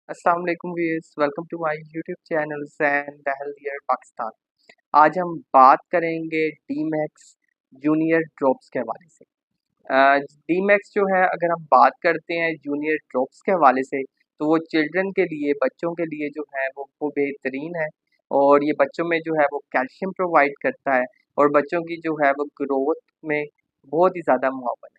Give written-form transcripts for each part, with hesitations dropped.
अस्सलाम वालेकुम viewers, welcome to my YouTube channel Zain the healthier Pakistan. आज हम बात करेंगे डीमैक्स जूनियर ड्रॉप्स के हवाले से। डीमैक्स जो है, अगर हम बात करते हैं जूनियर ड्रॉप्स के हवाले से, तो वो चिल्ड्रन के लिए, बच्चों के लिए जो है वो बेहतरीन है। और ये बच्चों में जो है वो कैल्शियम प्रोवाइड करता है और बच्चों की जो है वो ग्रोथ में बहुत ही ज़्यादा मुआवन है।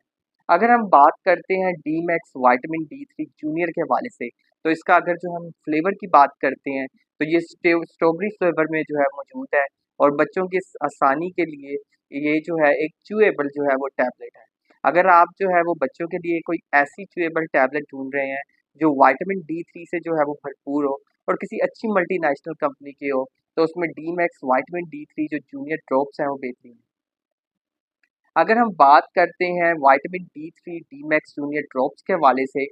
अगर हम बात करते हैं डीमैक्स विटामिन D3 जूनियर के हवाले से, तो इसका अगर जो हम फ्लेवर की बात करते हैं, तो ये स्ट्रॉबेरी फ्लेवर में जो है मौजूद है। और बच्चों की आसानी के लिए ये जो है एक च्यूएबल जो है वो टैबलेट है। अगर आप जो है वो बच्चों के लिए कोई ऐसी च्यूएबल टैबलेट ढूंढ रहे हैं जो विटामिन D3 से जो है वो भरपूर हो और किसी अच्छी मल्टीनेशनल कंपनी की हो, तो उसमें डीमैक्स विटामिन D3 जो जूनियर ड्रॉप्स हैं वो बेहतरीन है। अगर हम बात करते हैं विटामिन D3 डीमैक्स जूनियर ड्रॉप्स के हवाले से,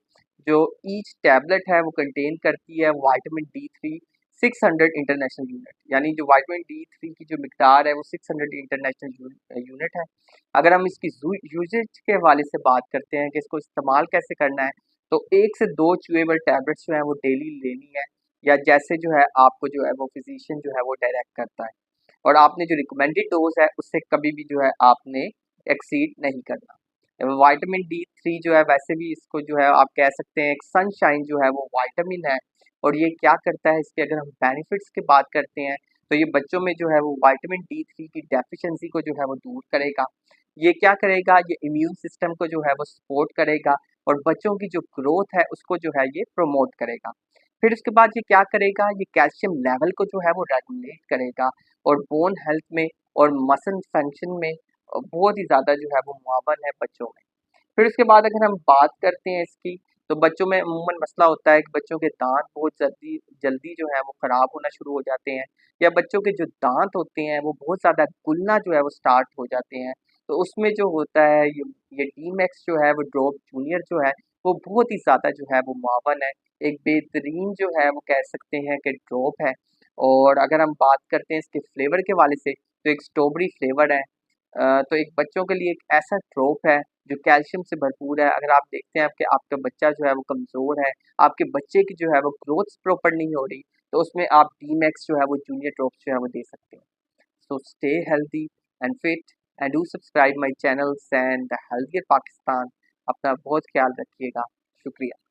जो ईच टैबलेट है वो कंटेन करती है विटामिन D3 600 इंटरनेशनल यूनिट, यानी जो विटामिन D3 की जो मिकदार है वो 600 इंटरनेशनल यूनिट है। अगर हम इसकी यूजेज के हवाले से बात करते हैं कि इसको इस्तेमाल कैसे करना है, तो 1 से 2 च्यूएबल टैबलेट्स जो है वो डेली लेनी है, या जैसे जो है आपको जो है वो फिजिशियन जो है वो डायरेक्ट करता है। और आपने जो रिकमेंडेड डोज है उससे कभी भी जो है आपने एक्सीड नहीं करना। विटामिन D3 जो है, वैसे भी इसको जो है आप कह सकते हैं एक सनशाइन जो है वो विटामिन है। और ये क्या करता है, इसके अगर हम बेनिफिट्स की बात करते हैं, तो ये बच्चों में जो है वो विटामिन D3 की डेफिशिएंसी को जो है वो दूर करेगा। ये क्या करेगा, ये इम्यून सिस्टम को जो है वो सपोर्ट करेगा और बच्चों की जो ग्रोथ है उसको जो है ये प्रमोट करेगा। फिर उसके बाद ये क्या करेगा, ये कैल्शियम लेवल को जो है वो रेगुलेट करेगा और बोन हेल्थ में और मसल फंक्शन में बहुत ही ज़्यादा जो है वो मुआवन है बच्चों में। फिर उसके बाद अगर हम बात करते हैं इसकी, तो बच्चों में अमूमन मसला होता है कि बच्चों के दांत बहुत जल्दी जल्दी जो है वो ख़राब होना शुरू हो जाते हैं, या बच्चों के जो दांत होते हैं वो बहुत ज़्यादा गुलना जो है वो स्टार्ट हो जाते हैं। तो उसमें जो होता है ये डीमैक्स जो है वो ड्रॉप जूनियर जो है वो बहुत ही ज़्यादा जो है वो मुआवन है। एक बेहतरीन जो है वो कह सकते हैं कि ड्रॉप है। और अगर हम बात करते हैं इसके फ्लेवर के वाले से, तो एक स्ट्रॉबेरी फ्लेवर है। तो एक बच्चों के लिए एक ऐसा ड्रॉप है जो कैल्शियम से भरपूर है। अगर आप देखते हैं आपके आपका बच्चा जो है वो कमज़ोर है, आपके बच्चे की जो है वो ग्रोथ प्रॉपर नहीं हो रही, तो उसमें आप डीमैक्स जो है वो जूनियर ड्रॉप्स जो है वो दे सकते हैं। So stay healthy and fit and do subscribe my channel and the healthier Pakistan. अपना बहुत ख्याल रखिएगा। शुक्रिया।